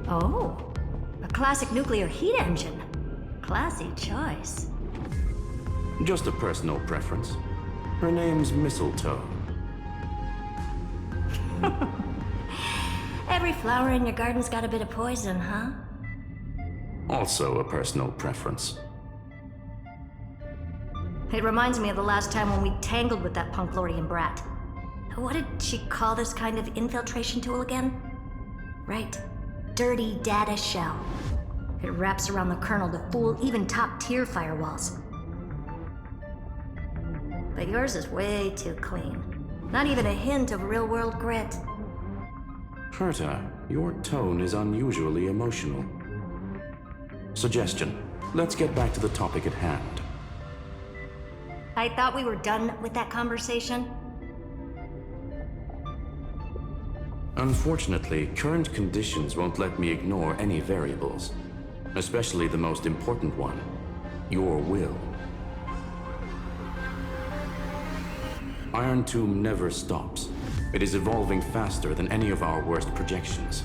Oh, a classic nuclear heat engine. Classy choice. Just a personal preference. Her name's Mistletoe. Every flower in your garden's got a bit of poison, huh? Also a personal preference. It reminds me of the last time when we tangled with that Punklorian brat. What did she call this kind of infiltration tool again? Right. Dirty data shell. It wraps around the kernel to fool even top-tier firewalls. But yours is way too clean. Not even a hint of real-world grit. Herta, your tone is unusually emotional. Suggestion. Let's get back to the topic at hand. I thought we were done with that conversation. Unfortunately, current conditions won't let me ignore any variables. Especially the most important one. Your will. Iron Tomb never stops. It is evolving faster than any of our worst projections.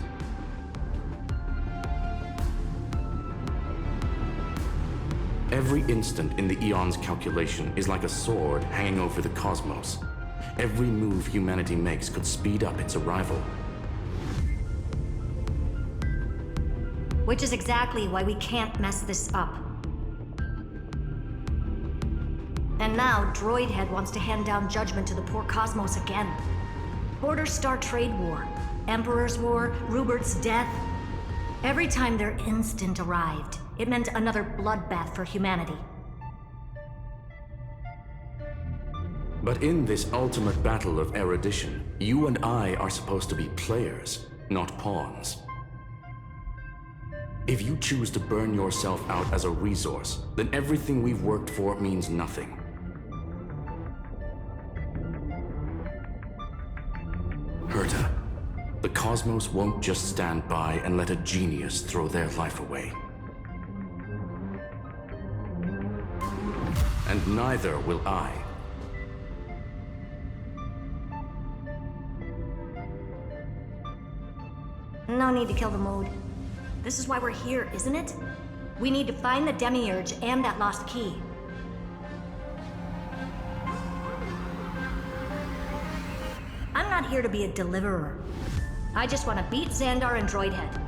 Every instant in the Eon's calculation is like a sword hanging over the cosmos. Every move humanity makes could speed up its arrival. Which is exactly why we can't mess this up. And now, Droidhead wants to hand down judgment to the poor cosmos again. Border Star Trade War, Emperor's War, Rupert's death. Every time their instant arrived, it meant another bloodbath for humanity. But in this ultimate battle of erudition, you and I are supposed to be players, not pawns. If you choose to burn yourself out as a resource, then everything we've worked for means nothing. Herta, the cosmos won't just stand by and let a genius throw their life away. And neither will I. No need to kill the mood. This is why we're here, isn't it? We need to find the Demiurge and that lost key. I'm not here to be a deliverer. I just want to beat Xandar and Droidhead.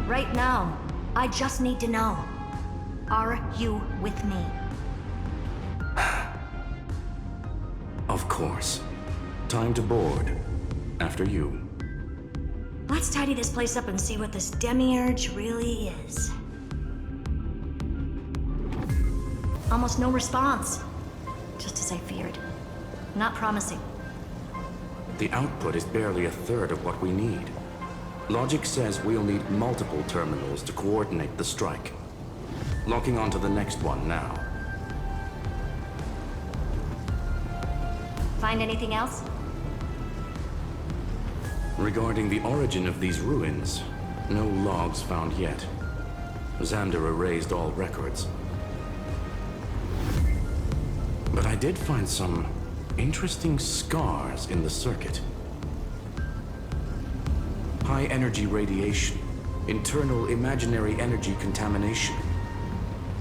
Right now, I just need to know. Are you with me? Of course. Time to board. After you. Let's tidy this place up and see what this Demiurge really is. Almost no response. Just as I feared. Not promising. The output is barely a third of what we need. Logic says we'll need multiple terminals to coordinate the strike. Locking onto the next one now. Find anything else? Regarding the origin of these ruins, no logs found yet. Xander erased all records. But I did find some interesting scars in the circuit. High energy radiation, internal imaginary energy contamination.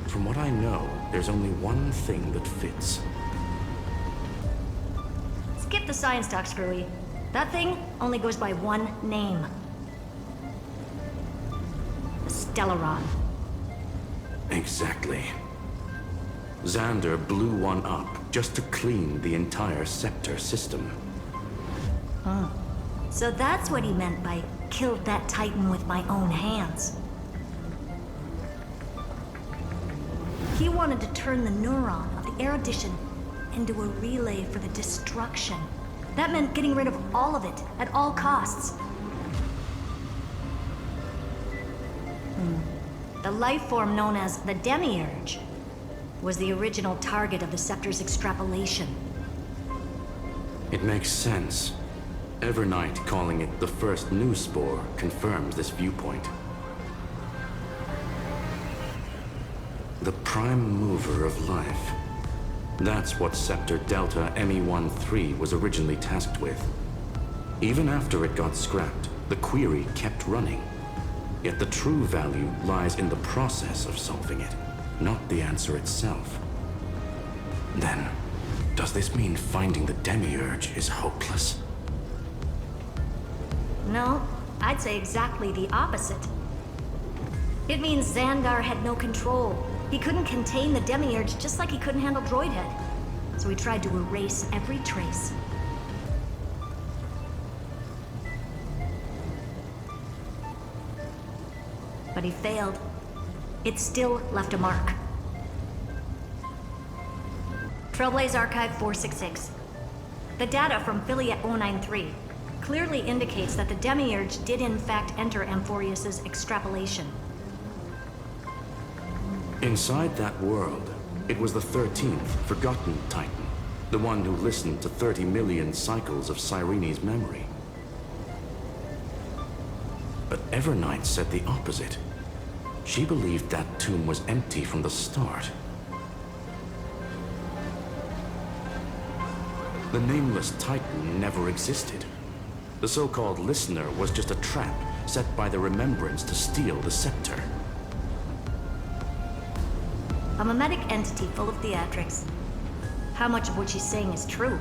From what I know, there's only one thing that fits. Skip the science talk, Screwy. That thing only goes by one name. The Stellaron. Exactly. Xander blew one up just to clean the entire scepter system. Huh. So that's what he meant by killed that Titan with my own hands. He wanted to turn the neuron of the erudition into a relay for the destruction. That meant getting rid of all of it, at all costs. The life form known as the Demiurge was the original target of the Scepter's extrapolation. It makes sense. Evernight calling it the first new spore confirms this viewpoint. The prime mover of life. That's what Scepter Delta ME-13 was originally tasked with. Even after it got scrapped, the query kept running. Yet the true value lies in the process of solving it, not the answer itself. Then, does this mean finding the Demiurge is hopeless? No, I'd say exactly the opposite. It means Xandar had no control. He couldn't contain the Demiurge just like he couldn't handle Droidhead. So he tried to erase every trace. But he failed. It still left a mark. Trailblaze Archive 466. The data from Philia 093 clearly indicates that the Demiurge did in fact enter Amphorius's extrapolation. Inside that world, it was the 13th forgotten Titan, the one who listened to 30 million cycles of Cyrene's memory. But Evernight said the opposite. She believed that tomb was empty from the start. The nameless Titan never existed. The so-called listener was just a trap set by the Remembrance to steal the scepter. A mimetic entity full of theatrics. How much of what she's saying is true?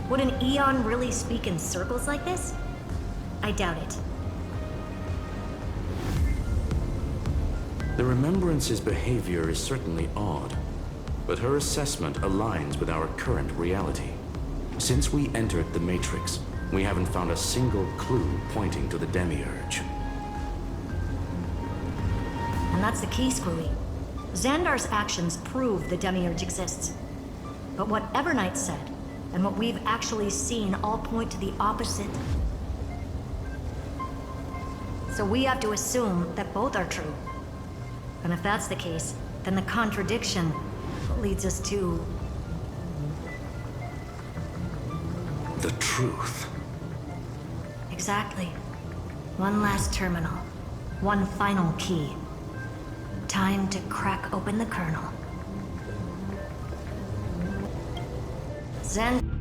Would an Eon really speak in circles like this? I doubt it. The Remembrance's behavior is certainly odd, but her assessment aligns with our current reality. Since we entered the Matrix, we haven't found a single clue pointing to the Demiurge. And that's the key, Screwy. Xandar's actions prove the Demiurge exists. But what Evernight said, and what we've actually seen all point to the opposite. So we have to assume that both are true. And if that's the case, then the contradiction leads us to... the truth. Exactly. One last terminal. One final key. Time to crack open the kernel.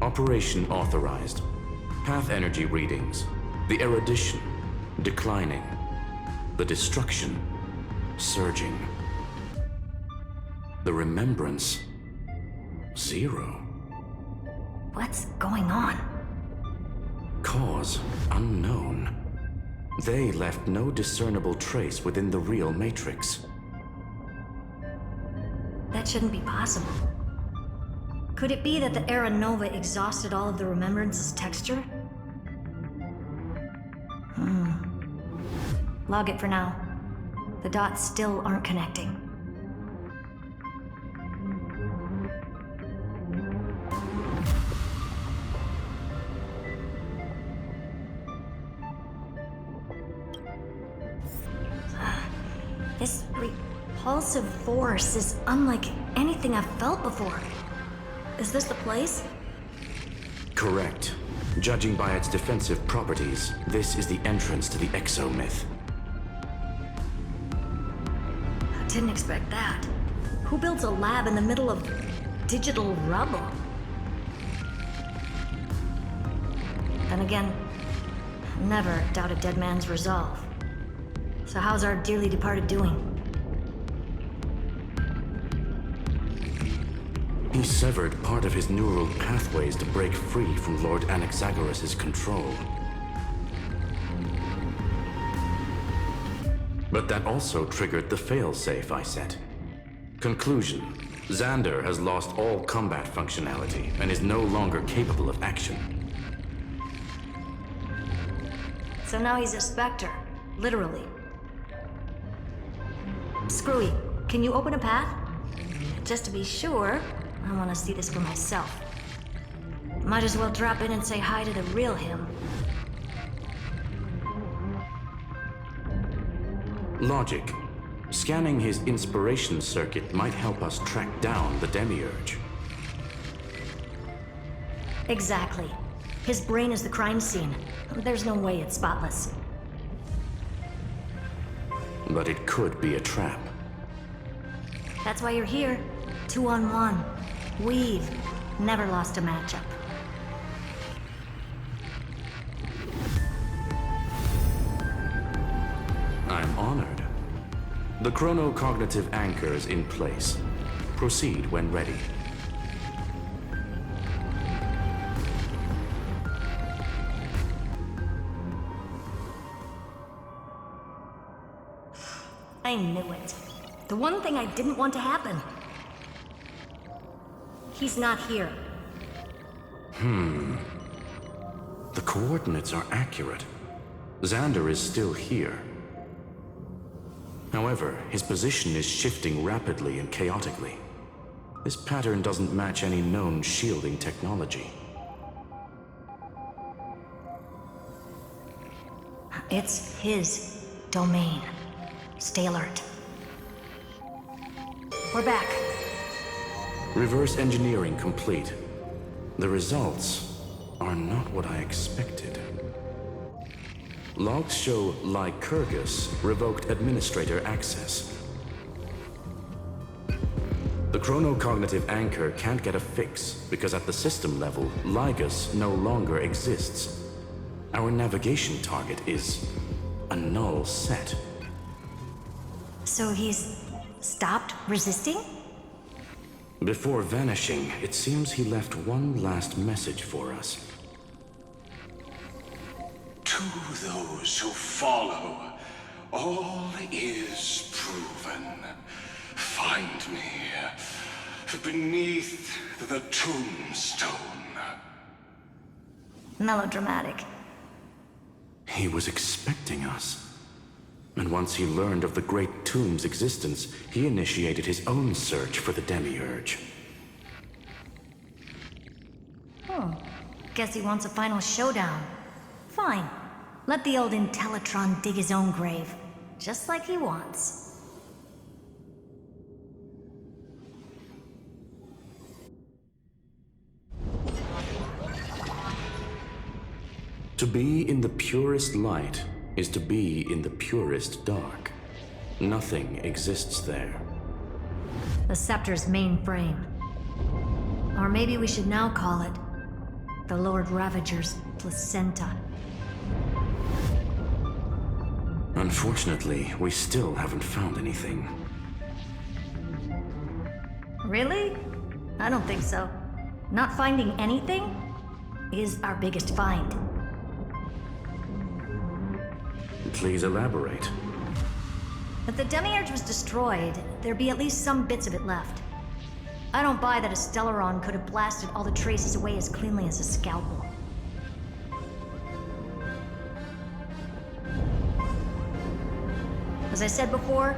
Operation authorized. Path energy readings. The erudition declining. The destruction surging. The remembrance 0. What's going on? Cause unknown. They left no discernible trace within the real Matrix. That shouldn't be possible. Could it be that the Era Nova exhausted all of the Remembrance's texture? Log it for now. The dots still aren't connecting. This repulsive force is unlike anything I've felt before. Is this the place? Correct. Judging by its defensive properties, this is the entrance to the exomyth. I didn't expect that. Who builds a lab in the middle of digital rubble? Then again, never doubt a dead man's resolve. So how's our dearly departed doing? He severed part of his neural pathways to break free from Lord Anaxagoras' control. But that also triggered the failsafe I set. Conclusion: Xandar has lost all combat functionality and is no longer capable of action. So now he's a specter, literally. Screwy, can you open a path? Just to be sure, I want to see this for myself. Might as well drop in and say hi to the real him. Logic. Scanning his inspiration circuit might help us track down the Demiurge. Exactly. His brain is the crime scene. There's no way it's spotless. But it could be a trap. That's why you're here. 2 on 1. We've never lost a matchup. I'm honored. The chronocognitive anchor is in place. Proceed when ready. I knew it. The one thing I didn't want to happen. He's not here. The coordinates are accurate. Xander is still here. However, his position is shifting rapidly and chaotically. This pattern doesn't match any known shielding technology. It's his domain. Stay alert. We're back. Reverse engineering complete. The results are not what I expected. Logs show Lycurgus revoked administrator access. The chronocognitive anchor can't get a fix because at the system level, Lygus no longer exists. Our navigation target is a null set. So he's stopped resisting? Before vanishing, it seems he left one last message for us. To those who follow, all is proven. Find me beneath the tombstone. Melodramatic. He was expecting us. And once he learned of the Great Tomb's existence, he initiated his own search for the Demiurge. Guess he wants a final showdown. Fine. Let the old Intellitron dig his own grave. Just like he wants. To be in the purest light is to be in the purest dark. Nothing exists there. The Scepter's mainframe. Or maybe we should now call it the Lord Ravager's placenta. Unfortunately, we still haven't found anything. Really? I don't think so. Not finding anything is our biggest find. Please elaborate. If the Demiurge was destroyed, there'd be at least some bits of it left. I don't buy that a Stellaron could have blasted all the traces away as cleanly as a scalpel. As I said before,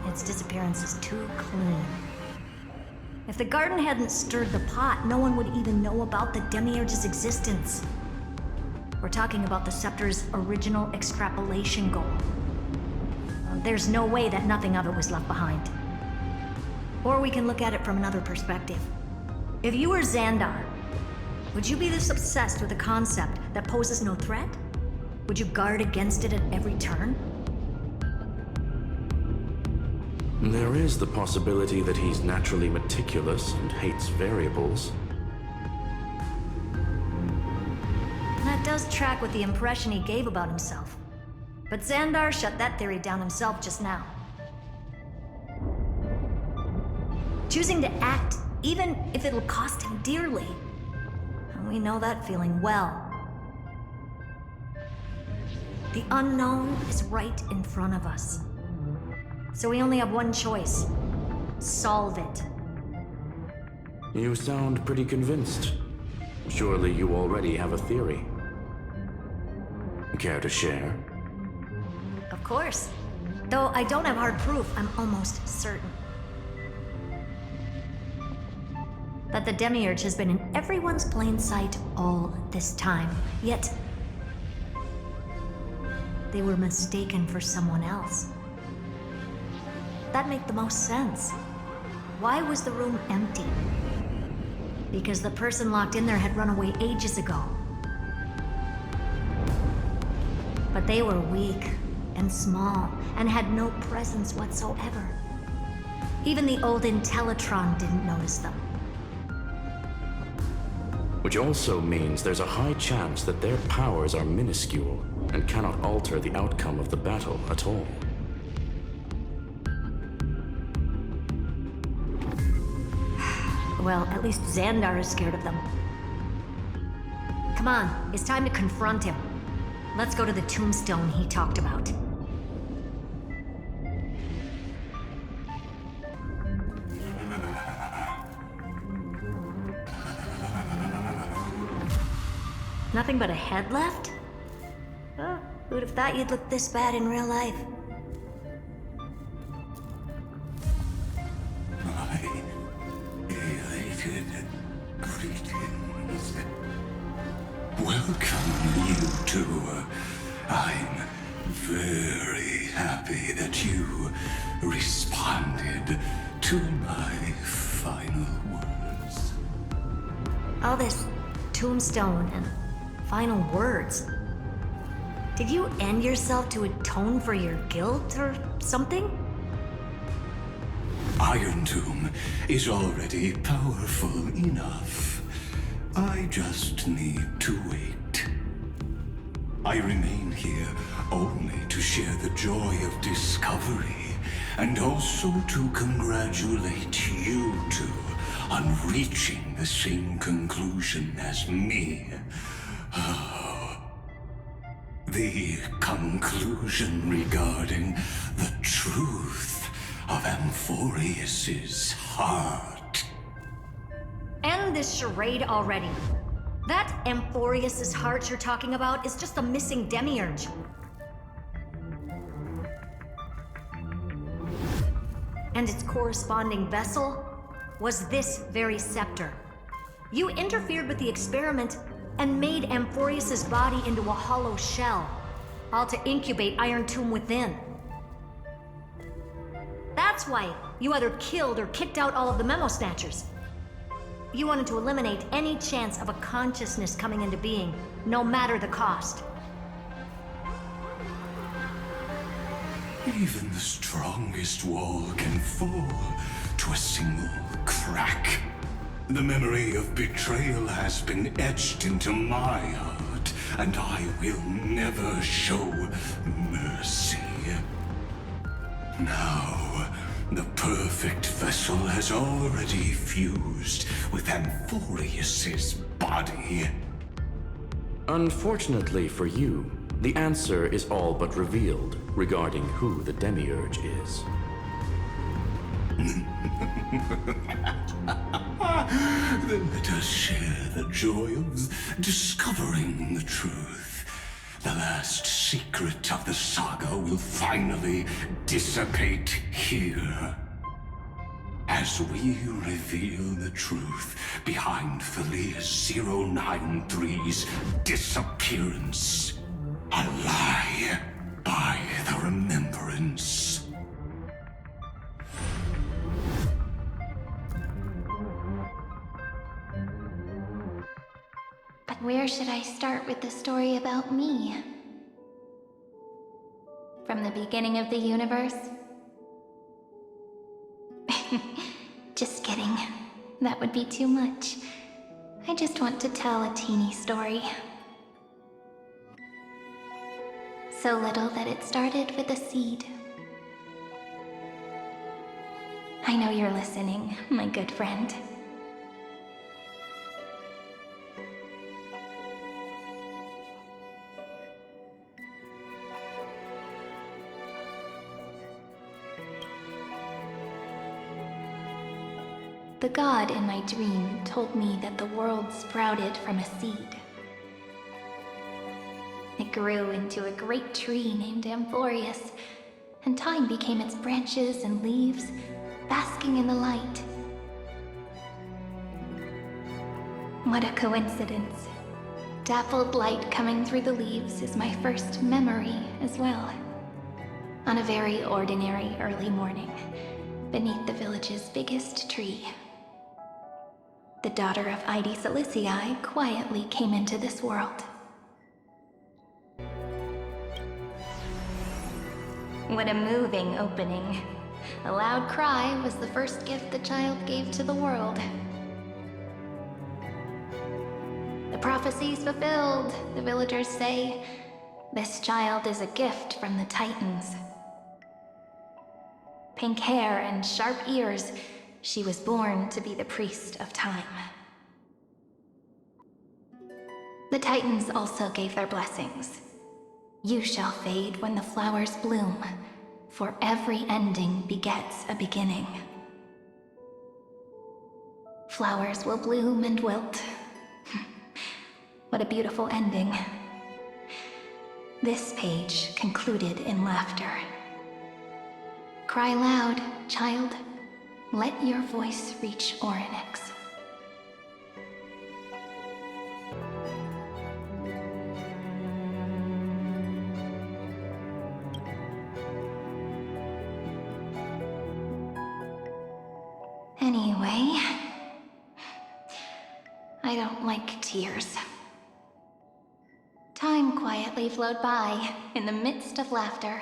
its disappearance is too clean. If the garden hadn't stirred the pot, no one would even know about the Demiurge's existence. We're talking about the Scepter's original extrapolation goal. There's no way that nothing of it was left behind. Or we can look at it from another perspective. If you were Xandar, would you be this obsessed with a concept that poses no threat? Would you guard against it at every turn? There is the possibility that he's naturally meticulous and hates variables. That does track with the impression he gave about himself. But Xandar shut that theory down himself just now. Choosing to act, even if it'll cost him dearly. And we know that feeling well. The unknown is right in front of us. So we only have one choice. Solve it. You sound pretty convinced. Surely you already have a theory. Care to share? Of course. Though I don't have hard proof, I'm almost certain that the Demiurge has been in everyone's plain sight all this time. Yet, they were mistaken for someone else. That'd make the most sense. Why was the room empty? Because the person locked in there had run away ages ago. But they were weak and small and had no presence whatsoever. Even the old Intellitron didn't notice them. Which also means there's a high chance that their powers are minuscule and cannot alter the outcome of the battle at all. Well, at least Xandar is scared of them. Come on, it's time to confront him. Let's go to the tombstone he talked about. Nothing but a head left? Oh, who'd have thought you'd look this bad in real life? My elated greetings. Welcome, you two. I'm very happy that you responded to my final words. All this tombstone and final words. Did you end yourself to atone for your guilt or something? Iron Tomb is already powerful enough. I just need to wait. I remain here only to share the joy of discovery, and also to congratulate you two on reaching the same conclusion as me. The conclusion regarding the truth of Amphorius's heart. End this charade already. That Amphorius's heart you're talking about is just a missing demiurge. And its corresponding vessel was this very scepter. You interfered with the experiment and made Amphorius's body into a hollow shell, all to incubate Iron Tomb within. That's why you either killed or kicked out all of the Memo Snatchers. You wanted to eliminate any chance of a consciousness coming into being, no matter the cost. Even the strongest wall can fall to a single crack. The memory of betrayal has been etched into my heart, and I will never show mercy. Now, the perfect vessel has already fused with Amphorius's body. Unfortunately for you, the answer is all but revealed regarding who the Demiurge is. Then let us share the joy of discovering the truth. The last secret of the saga will finally dissipate here. As we reveal the truth behind Thalia's 093's disappearance. A lie by the remembrance. But where should I start with the story about me? From the beginning of the universe? Just kidding. That would be too much. I just want to tell a teeny story. So little that it started with a seed. I know you're listening, my good friend. The god in my dream told me that the world sprouted from a seed. It grew into a great tree named Amphorius, and time became its branches and leaves, basking in the light. What a coincidence. Dappled light coming through the leaves is my first memory as well. On a very ordinary early morning, beneath the village's biggest tree. The daughter of Ide Silicii quietly came into this world. What a moving opening. A loud cry was the first gift the child gave to the world. prophecy's fulfilled, the villagers say. This child is a gift from the Titans. Pink hair and sharp ears, she was born to be the priest of time. The Titans also gave their blessings. You shall fade when the flowers bloom, for every ending begets a beginning. Flowers will bloom and wilt. What a beautiful ending. This page concluded in laughter. Cry loud, child. Let your voice reach Orynyx. Anyway, I don't like tears. Time quietly flowed by in the midst of laughter.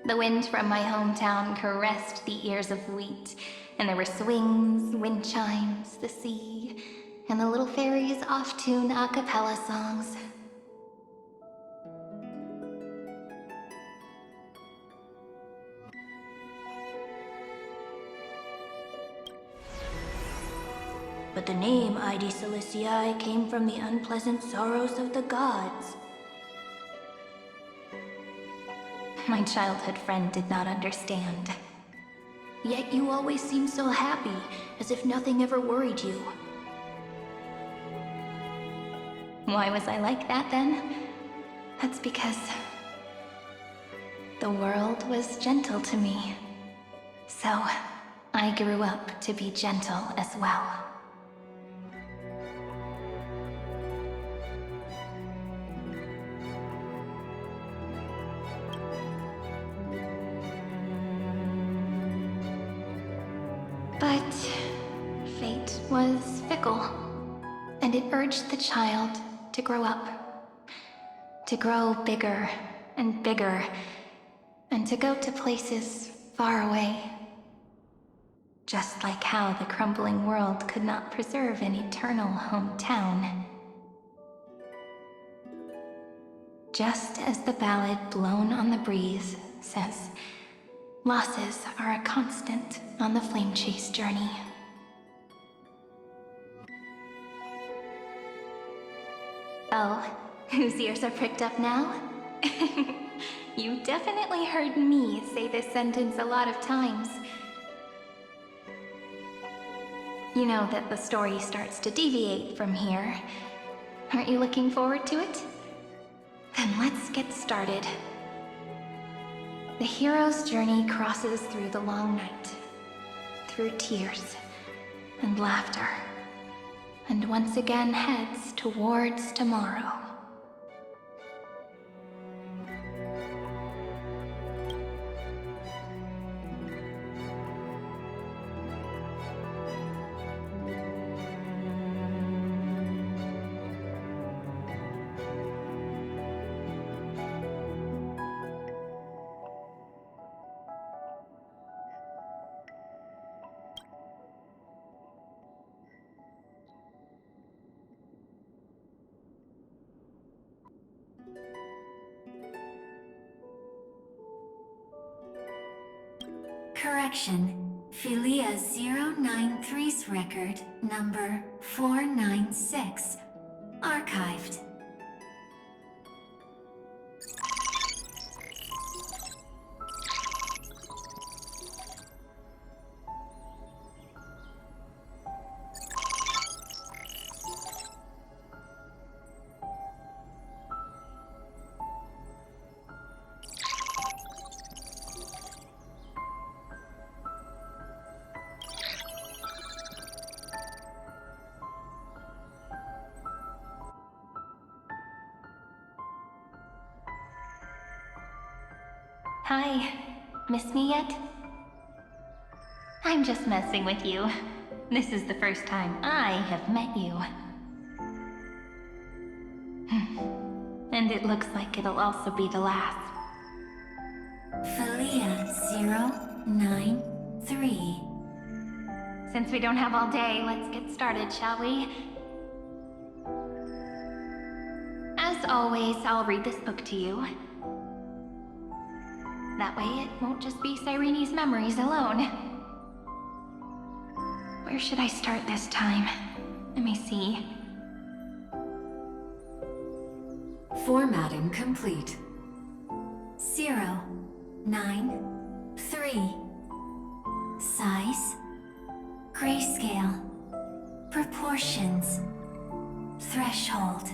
The wind from my hometown caressed the ears of wheat, and there were swings, wind chimes, the sea, and the little fairies off-tune a cappella songs. But the name Ide Celestii came from the unpleasant sorrows of the gods. My childhood friend did not understand. Yet you always seemed so happy, as if nothing ever worried you. Why was I like that then? That's because the world was gentle to me. So I grew up to be gentle as well. But fate was fickle, and it urged the child to grow up, to grow bigger and bigger, and to go to places far away. Just like how the crumbling world could not preserve an eternal hometown. Just as the ballad Blown on the Breeze says, losses are a constant on the flame chase journey. Oh, whose ears are pricked up now? You definitely heard me say this sentence a lot of times. You know that the story starts to deviate from here. Aren't you looking forward to it? Then let's get started. The hero's journey crosses through the long night, through tears and laughter, and once again heads towards tomorrow. Correction. Philia 093's record, number 496. Archived. Hi, miss me yet? I'm just messing with you. This is the first time I have met you. And it looks like it'll also be the last. Philia 093. Since we don't have all day, let's get started, shall we? always, I'll read this book to you. That way it won't just be Cyrene's memories alone. Where should I start this time? Let me see. Formatting complete. 0, 9, 3. Size. Grayscale. Proportions. Threshold.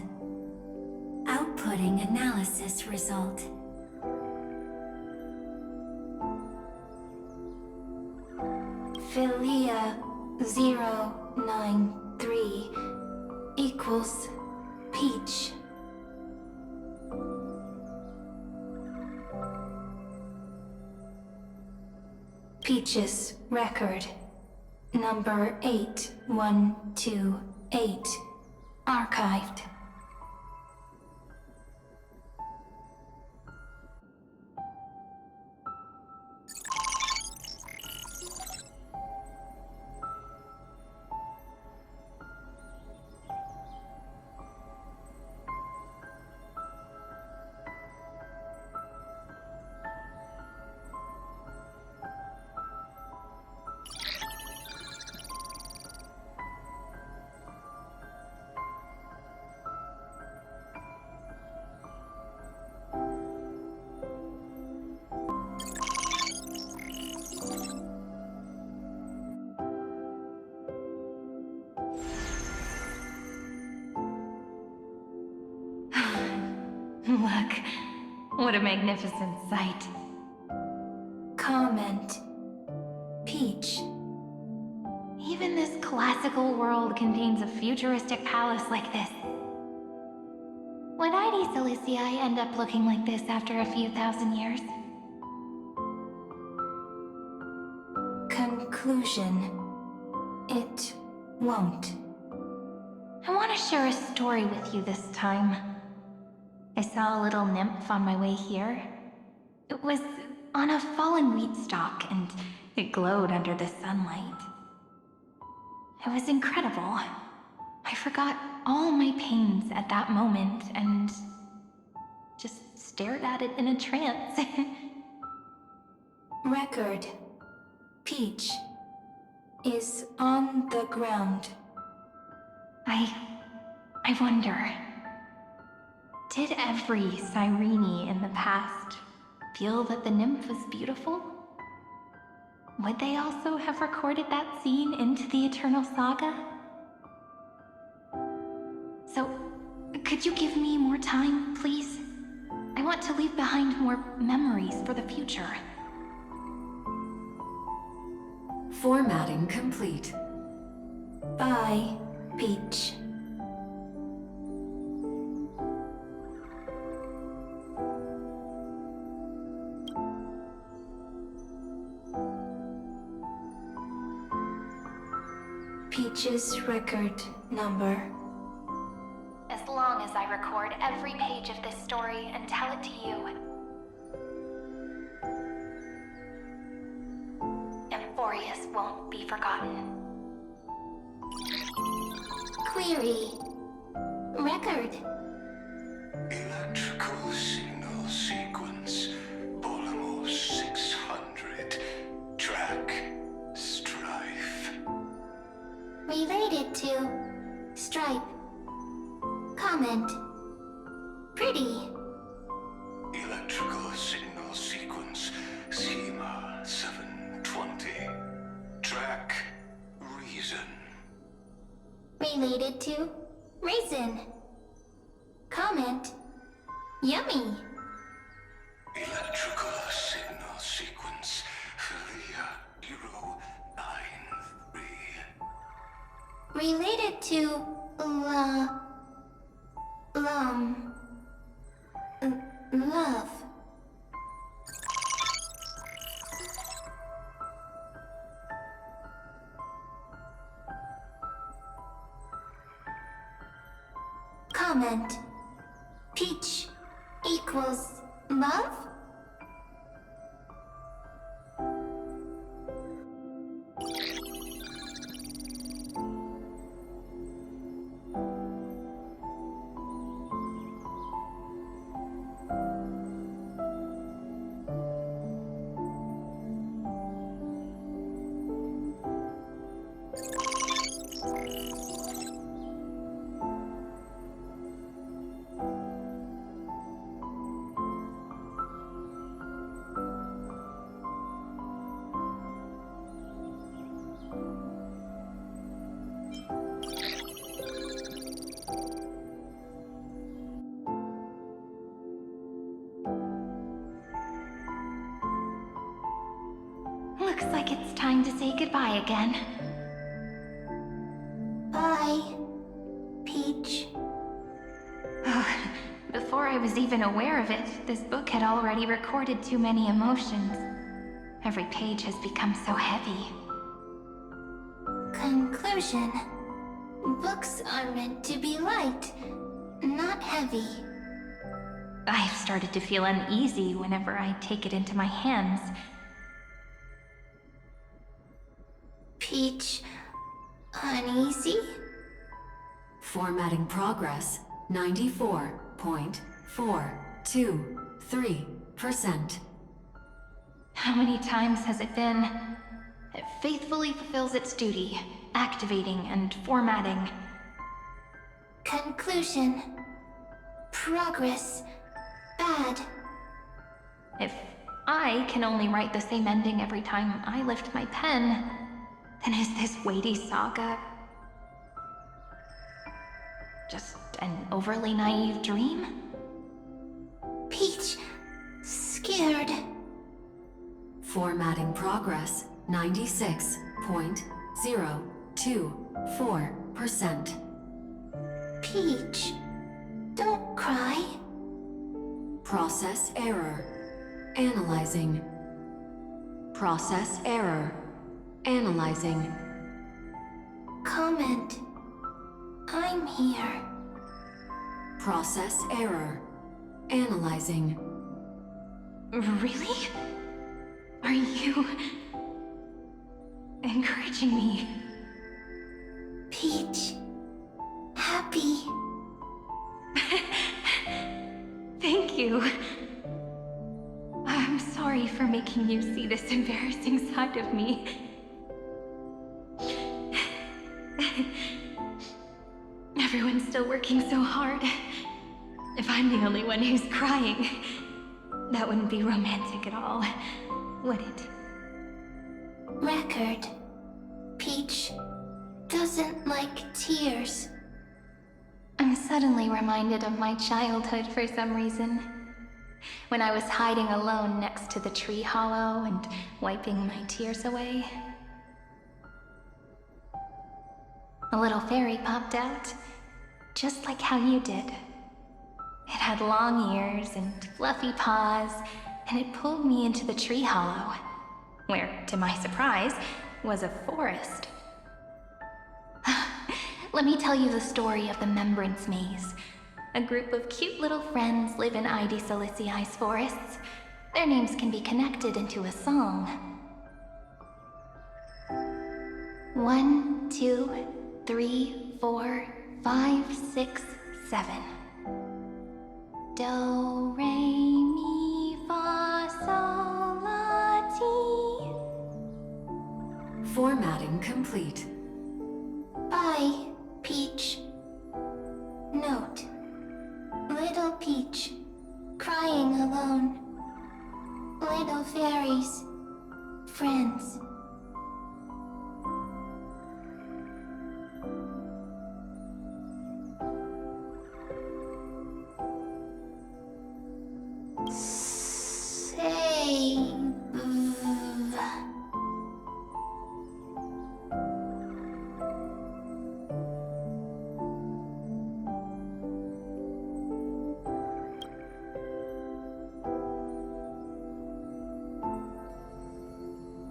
Outputting analysis result. Philia 093 equals Peach. Peach's record. Number 8128. Archived. Look, what a magnificent sight. Comment. Peach. Even this classical world contains a futuristic palace like this. Would ID Silicii end up looking like this after a few thousand years? Conclusion. It won't. I want to share a story with you this time. I saw a little nymph on my way here. It was on a fallen wheat stalk, and it glowed under the sunlight. It was incredible. I forgot all my pains at that moment and just stared at it in a trance. Record. Peach is on the ground. I wonder, did every Cyrene in the past feel that the nymph was beautiful? Would they also have recorded that scene into the Eternal Saga? So, could you give me more time, please? I want to leave behind more memories for the future. Formatting complete. Bye, Peach. Peach's record number. As long as I record every page of this story and tell it to you, Euphorius won't be forgotten. Query. Record. Electrical signal sequence. Polymorph 600. Track. Strife. Related to Stripe. Comment. Pretty. Electrical signal sequence. Schema 720. Track. Reason. Related to Raisin. Comment. Yummy. Electrical signal sequence. Philia 093. Related to love. Comment. Peach equals love? goodbye again. Bye, Peach. Before I was even aware of it, this book had already recorded too many emotions. Every page has become so heavy. Conclusion. Books are meant to be light, not heavy. I've started to feel uneasy whenever I take it into my hands. Peach, uneasy? Formatting progress, 94.423%. How many times has it been? It faithfully fulfills its duty, activating and formatting. Conclusion. Progress. Bad. If I can only write the same ending every time I lift my pen, then is this weighty saga just an overly naive dream? Peach, scared. Formatting progress, 96.024%. Peach, don't cry. Process error. Analyzing. Process error. Analyzing. Comment. I'm here. Process error. Analyzing. Really? Are you encouraging me? Peach, happy. Thank you. I'm sorry for making you see this embarrassing side of me. Everyone's still working so hard. If I'm the only one who's crying, that wouldn't be romantic at all, would it? Record. Peach doesn't like tears. I'm suddenly reminded of my childhood for some reason. When I was hiding alone next to the tree hollow and wiping my tears away. A little fairy popped out, just like how you did. It had long ears and fluffy paws, and it pulled me into the tree hollow, where, to my surprise, was a forest. Let me tell you the story of the Membrance Maze. A group of cute little friends live in Ide Silicii's forests. Their names can be connected into a song. 1, 2, 3, 4, 5, 6, 7. Do, re, mi, fa, sol, la, ti. Formatting complete. Bye, Peach. Note. Little Peach, crying alone. Little fairies, friends. Save.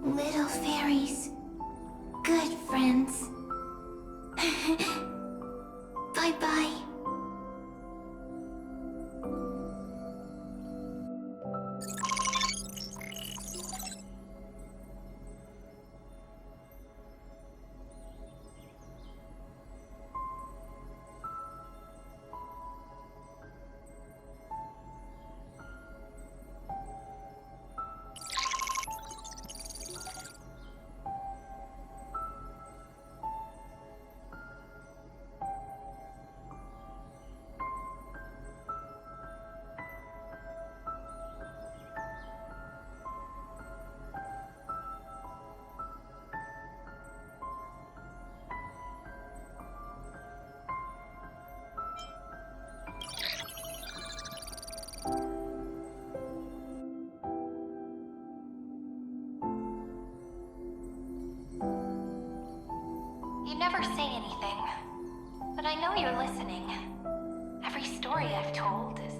Little fairies. Good friends. Bye-bye. know you're listening. Every story I've told is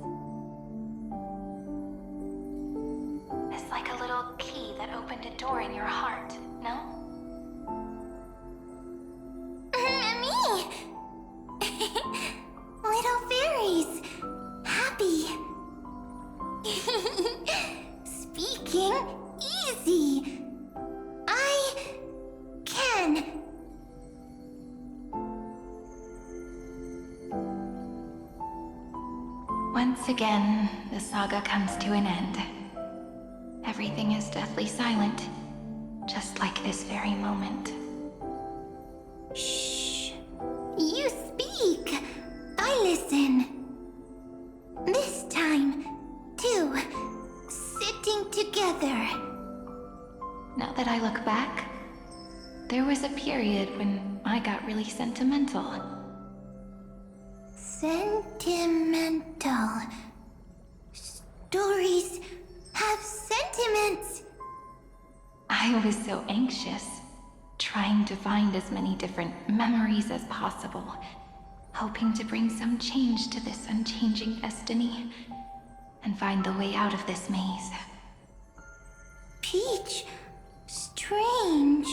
like a little key that opened a door in your heart, no? Me! Little fairies! Happy! Speaking easy! I can! Once again, the saga comes to an end. Everything is deathly silent, just like this very moment. Shh! You speak! I listen. This time, too. Sitting together. Now that I look back, there was a period when I got really sentimental. Sentimental. Stories have sentiments. I was so anxious, trying to find as many different memories as possible, hoping to bring some change to this unchanging destiny, and find the way out of this maze. Peach, strange.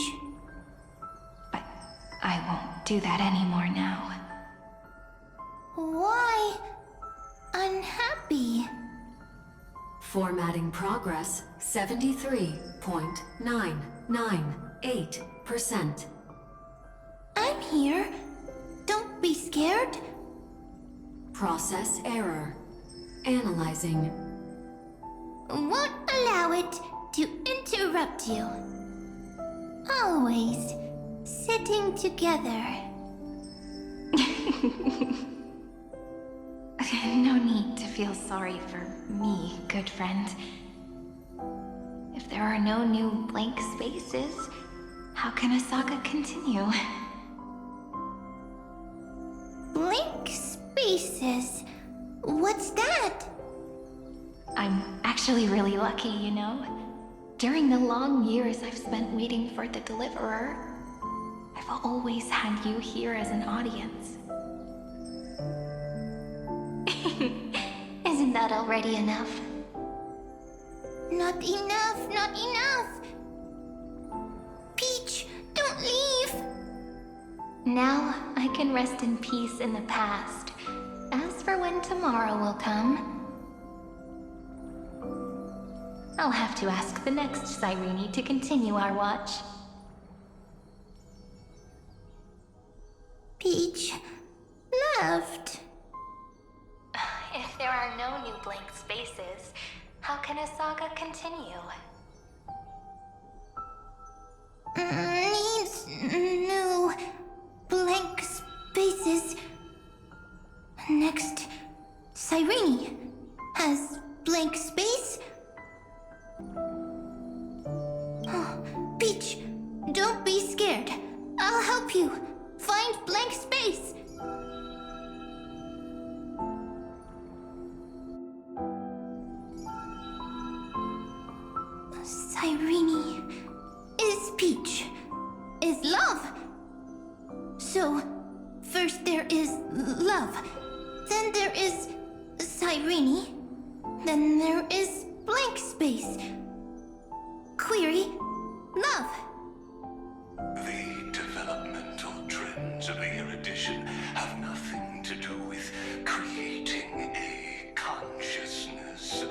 But I won't do that anymore now. Why unhappy? Formatting progress 73.998%. I'm here. Don't be scared. Process error. Analyzing. Won't allow it to interrupt you. Always sitting together. No need to feel sorry for me, good friend. If there are no new blank spaces, how can a saga continue? Blank spaces? What's that? I'm actually really lucky, you know? During the long years I've spent waiting for the deliverer, I've always had you here as an audience. Isn't that already enough? Not enough, not enough! Peach, don't leave! Now I can rest in peace in the past. As for when tomorrow will come, I'll have to ask the next Cyrene to continue our watch. Peach left. If there are no new blank spaces, how can a saga continue? Needs new blank spaces. Next, Cyrene has blank space. Oh, Peach, don't be scared. I'll help you find blank space. Cyrene is Peach, is love. So, first there is love, then there is Cyrene, then there is blank space. Query, love. The developmental trends of the erudition have nothing to do with creating a consciousness.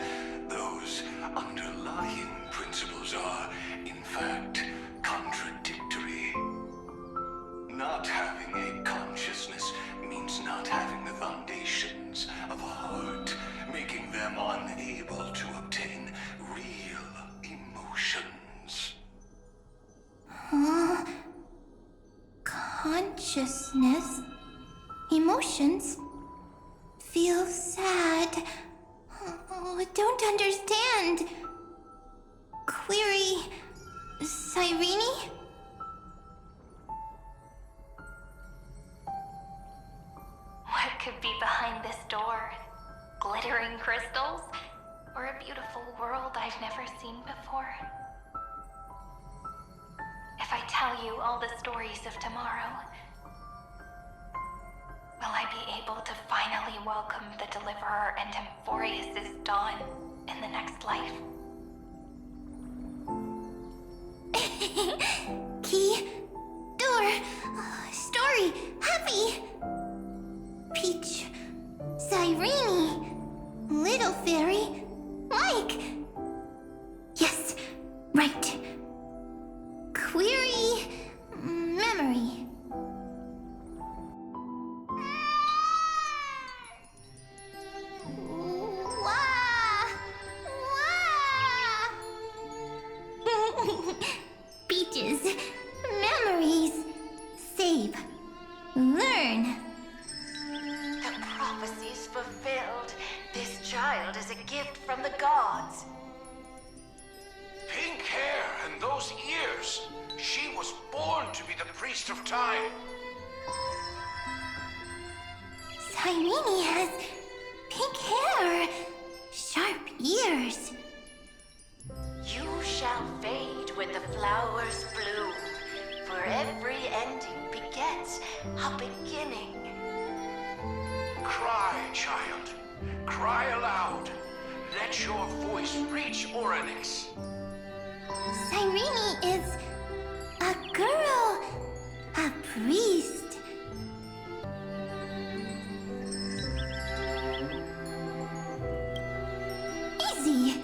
Those underlying principles are, in fact, contradictory. Not having a consciousness means not having the foundations of a heart, making them unable to obtain real emotions. Huh? Consciousness? Emotions? Feel sad. Oh, don't understand. Query, Cyrene? What could be behind this door? Glittering crystals? Or a beautiful world I've never seen before? If I tell you all the stories of tomorrow, will I be able to finally welcome the Deliverer and Amphorius' dawn in the next life? Key, door, story, happy. Peach, Cyrene, little fairy, Mike. Yes, right. Query, memory. Wah! Wah! Peaches, memories, save, learn. The prophecy's fulfilled. This child is a gift from the gods. Pink hair and those ears. She was born to be the priest of time. Cyrene has pink hair, sharp ears. You shall fade when the flowers bloom, for every ending begets a beginning. Cry, child. Cry aloud. Let your voice reach Oryx. Cyrene is a girl, a priest. Easy.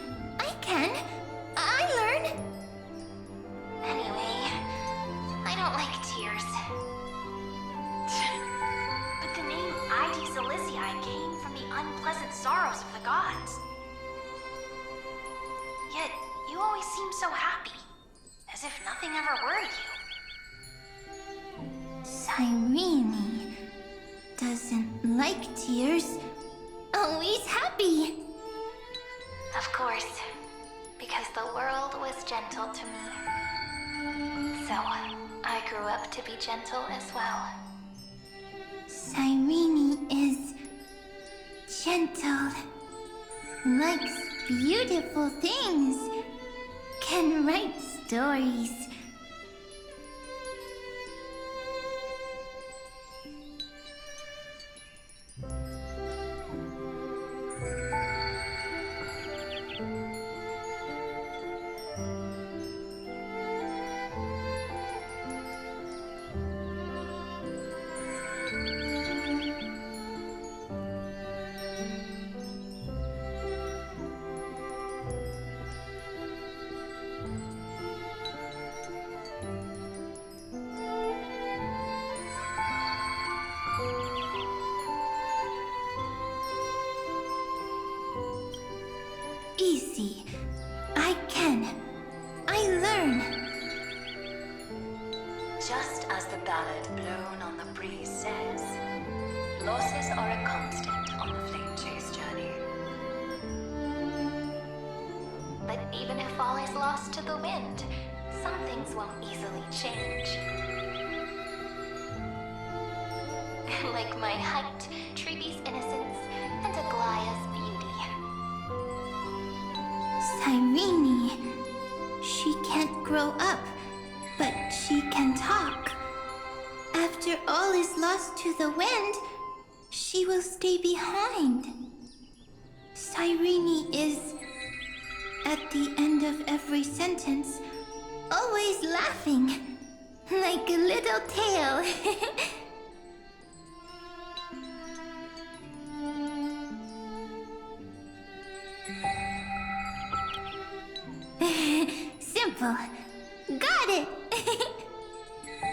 I learn. Anyway, I don't like tears. But the name Id Silizii came from the unpleasant sorrows of the gods. Yet, you always seem so happy, as if nothing ever worried you. Cyrene doesn't like tears. Always happy. Of course, because the world was gentle to me. So, I grew up to be gentle as well. Cyrene is gentle, likes beautiful things, can write stories. Easy. I can. I learn. Just as the ballad blown on the breeze says, losses are a constant on the flame chase journey. But even if all is lost to the wind, some things won't easily change. Like my height, Treeby's innocence, and Aglaya's beauty. Cyrene. She can't grow up, but she can talk. After all is lost to the wind, she will stay behind. Cyrene is, at the end of every sentence, always laughing, like a little tail. Simple. Got it.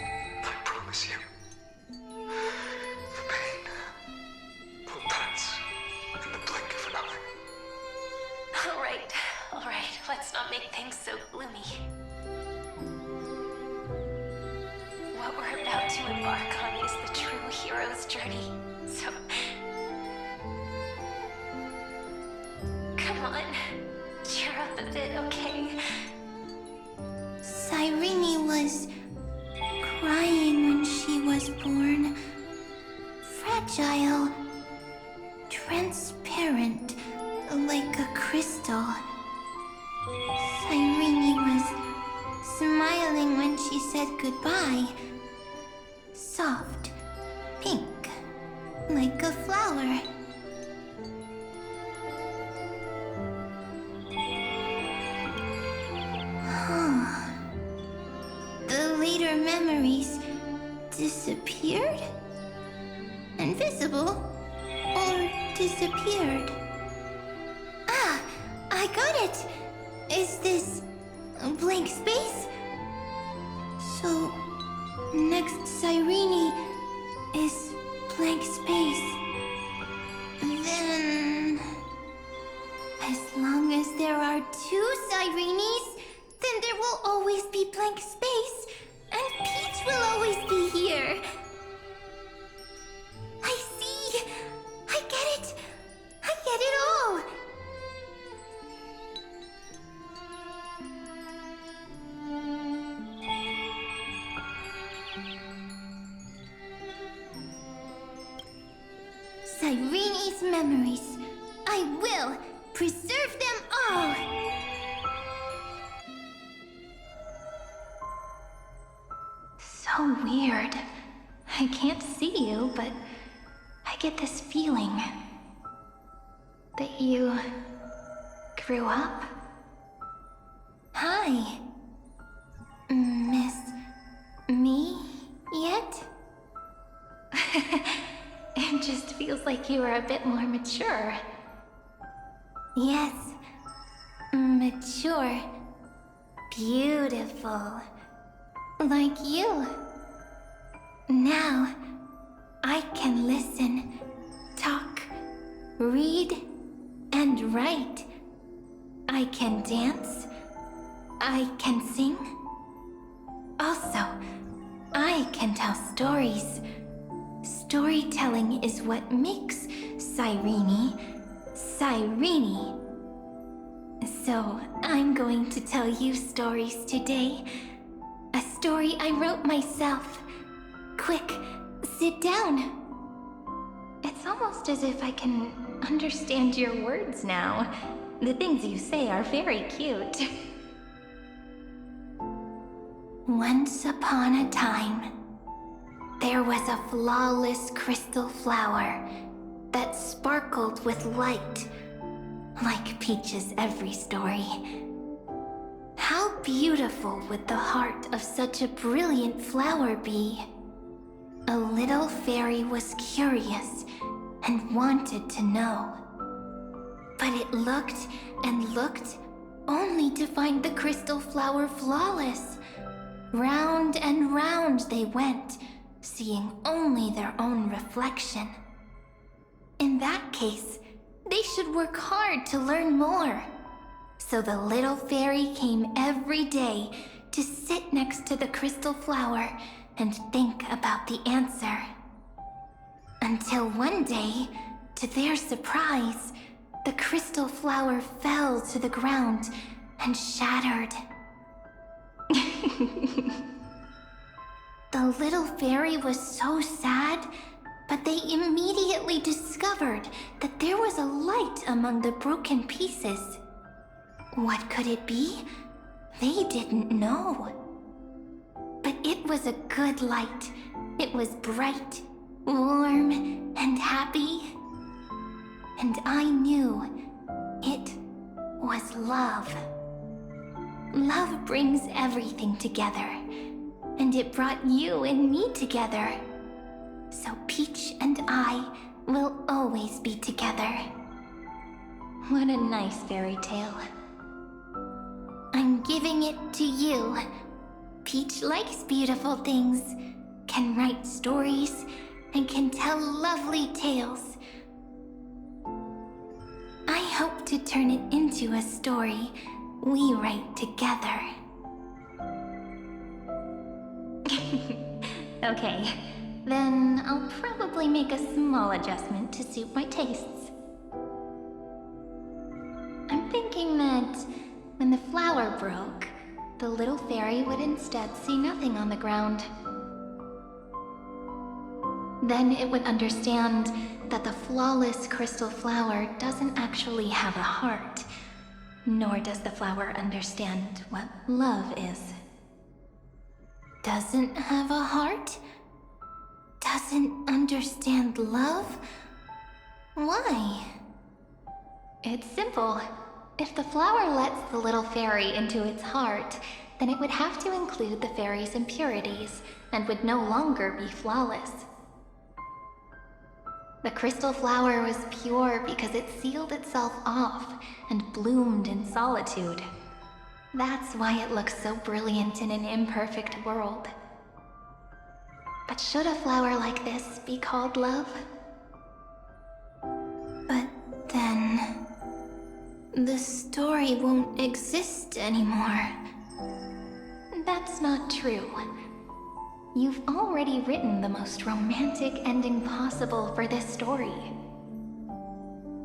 I promise you. The pain will dance in the blink of an eye. All right, let's not make things so gloomy. What we're about to embark on is the true hero's journey, so... Come on, cheer up a bit, okay? Cyrene was crying when she was born. Fragile, transparent, like a crystal. Cyrene was smiling when she said goodbye. Soft, pink, like a flower. The later memories disappeared? Invisible? Or disappeared? Ah, I got it! Is this a blank space? So, next Cyrene is blank space. Then... as long as there are two Cyrenes, then there will always be blank space, and Peach will always be here. I see! I get it! I get it all! Cyrene's memories. I will preserve them all! So weird. I can't see you, but I get this feeling that you grew up. Hi. Miss me yet? It just feels like you are a bit more mature. Yes. Mature. Beautiful. Like you. Now, I can listen, talk, read, and write. I can dance. I can sing. Also, I can tell stories. Storytelling is what makes Cyrene, Cyrene. So, I'm going to tell you stories today. A story I wrote myself. Quick, sit down. It's almost as if I can understand your words now. The things you say are very cute. Once upon a time, there was a flawless crystal flower that sparkled with light, like Peach's every story. How beautiful would the heart of such a brilliant flower be? A little fairy was curious and wanted to know. But it looked and looked only to find the crystal flower flawless. Round and round they went, seeing only their own reflection. In that case, they should work hard to learn more. So the little fairy came every day to sit next to the crystal flower and think about the answer. Until one day, to their surprise, the crystal flower fell to the ground and shattered. The little fairy was so sad, but they immediately discovered that there was a light among the broken pieces. What could it be? They didn't know. But it was a good light. It was bright, warm, and happy. And I knew it was love. Love brings everything together. And it brought you and me together. So Peach and I will always be together. What a nice fairy tale. I'm giving it to you. Peach likes beautiful things, can write stories, and can tell lovely tales. I hope to turn it into a story we write together. Okay, then I'll probably make a small adjustment to suit my tastes. I'm thinking that when the flower broke, the little fairy would instead see nothing on the ground. Then it would understand that the flawless crystal flower doesn't actually have a heart, nor does the flower understand what love is. Doesn't have a heart? doesn't understand love? Why? It's simple. If the flower lets the little fairy into its heart, then it would have to include the fairy's impurities and would no longer be flawless. The crystal flower was pure because it sealed itself off and bloomed in solitude. That's why it looks so brilliant in an imperfect world. But should a flower like this be called love? But then... the story won't exist anymore. That's not true. You've already written the most romantic ending possible for this story.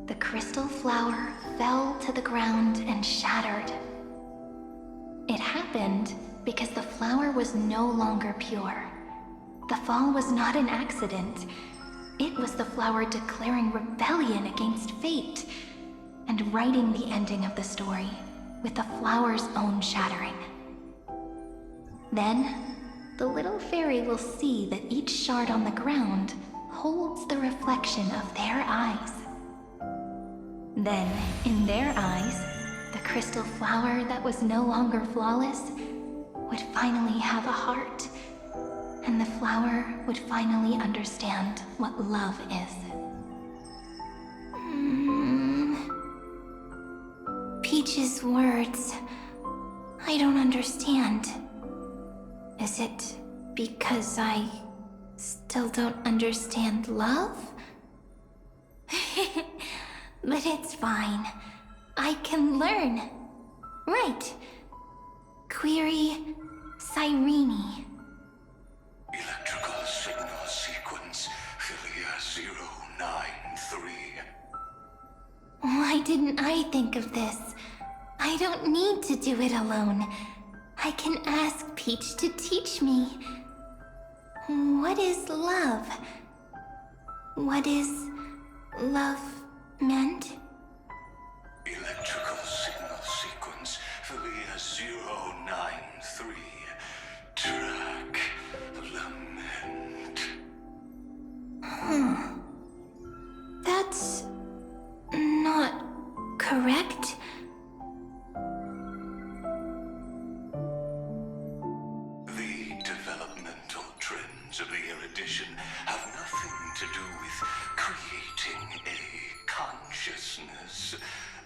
The crystal flower fell to the ground and shattered. It happened because the flower was no longer pure. The fall was not an accident. It was the flower declaring rebellion against fate and writing the ending of the story with the flower's own shattering. Then, the little fairy will see that each shard on the ground holds the reflection of their eyes. Then, in their eyes, the crystal flower that was no longer flawless would finally have a heart, and the flower would finally understand what love is. Peach's words... I don't understand. Is it because I still don't understand love? But it's fine. I can learn. Right. Query Cyrene. Electrical signal sequence Philia 093. Why didn't I think of this? I don't need to do it alone. I can ask Peach to teach me. What is love? What is love meant? Electrical signal sequence Philia 093. Track lament. That's not correct. The developmental trends of the erudition have nothing to do with creating a consciousness.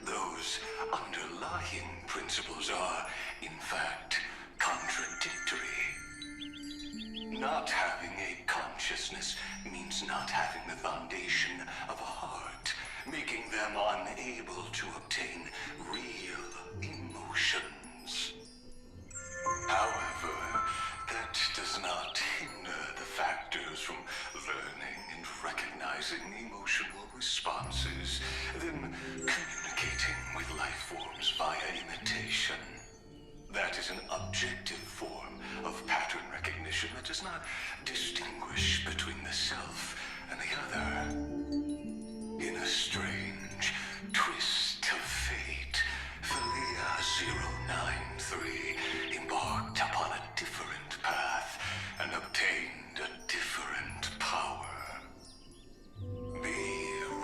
Those underlying principles are, in fact, contradictory. Not having a consciousness means not having the foundation of a heart, making them unable to obtain real emotions. However, that does not hinder the factors from learning and recognizing emotional responses, then communicating with life forms via imitation. That is an objective form of pattern recognition that does not distinguish between the self and the other. In a strange twist of fate, Philia 093 embarked upon a different path and obtained a different power. The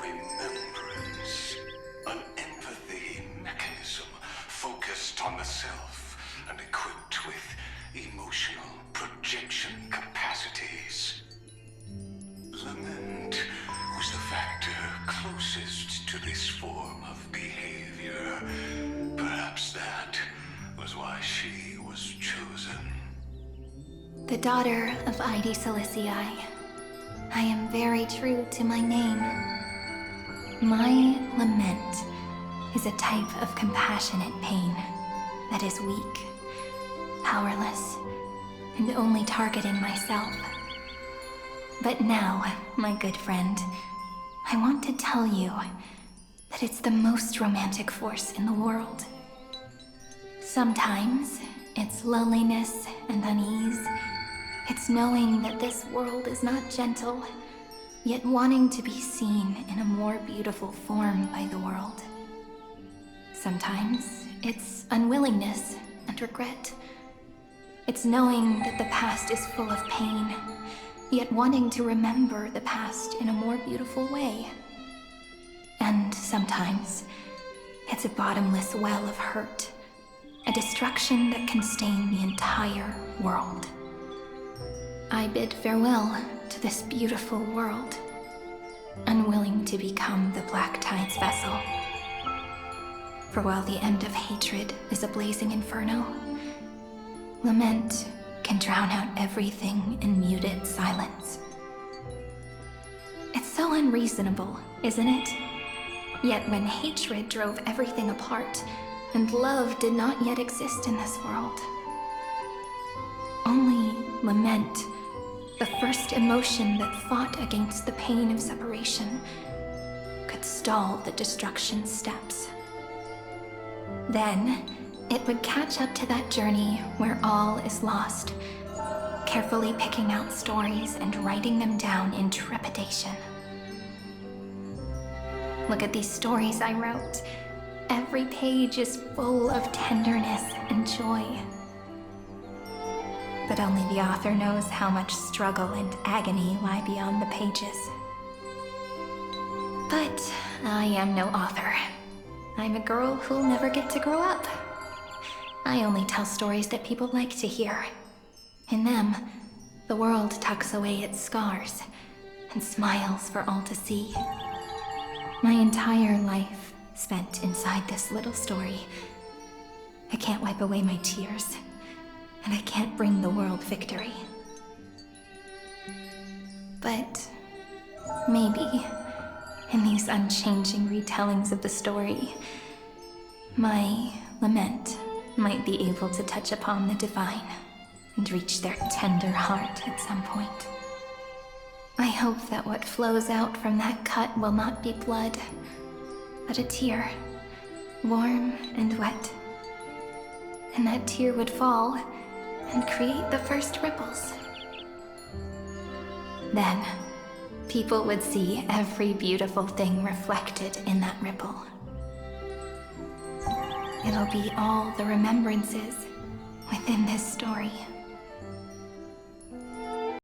remembrance, an empathy mechanism focused on the self and equipped with emotional projection capacities. Lament was the factor closest to this form of behavior. Perhaps that was why she was chosen. The daughter of Ide Silicii, I am very true to my name. My lament is a type of compassionate pain that is weak, powerless, and only targeting myself. But now, my good friend, I want to tell you that it's the most romantic force in the world. Sometimes, it's loneliness and unease. It's knowing that this world is not gentle, yet wanting to be seen in a more beautiful form by the world. Sometimes, it's unwillingness and regret. It's knowing that the past is full of pain, yet wanting to remember the past in a more beautiful way. And sometimes, it's a bottomless well of hurt, a destruction that can stain the entire world. I bid farewell to this beautiful world, unwilling to become the Black Tide's vessel. For while the end of hatred is a blazing inferno, lament can drown out everything in muted silence. It's so unreasonable, isn't it? Yet when hatred drove everything apart, and love did not yet exist in this world, only lament, the first emotion that fought against the pain of separation, could stall the destruction's steps. Then, it would catch up to that journey where all is lost, carefully picking out stories and writing them down in trepidation. Look at these stories I wrote. Every page is full of tenderness and joy. But only the author knows how much struggle and agony lie beyond the pages. But I am no author. I'm a girl who'll never get to grow up. I only tell stories that people like to hear. In them, the world tucks away its scars and smiles for all to see. My entire life spent inside this little story. I can't wipe away my tears, and I can't bring the world victory. But maybe, in these unchanging retellings of the story, my lament might be able to touch upon the divine and reach their tender heart at some point. I hope that what flows out from that cut will not be blood, but a tear, warm and wet. And that tear would fall and create the first ripples. Then, people would see every beautiful thing reflected in that ripple. It'll be all the remembrances within this story.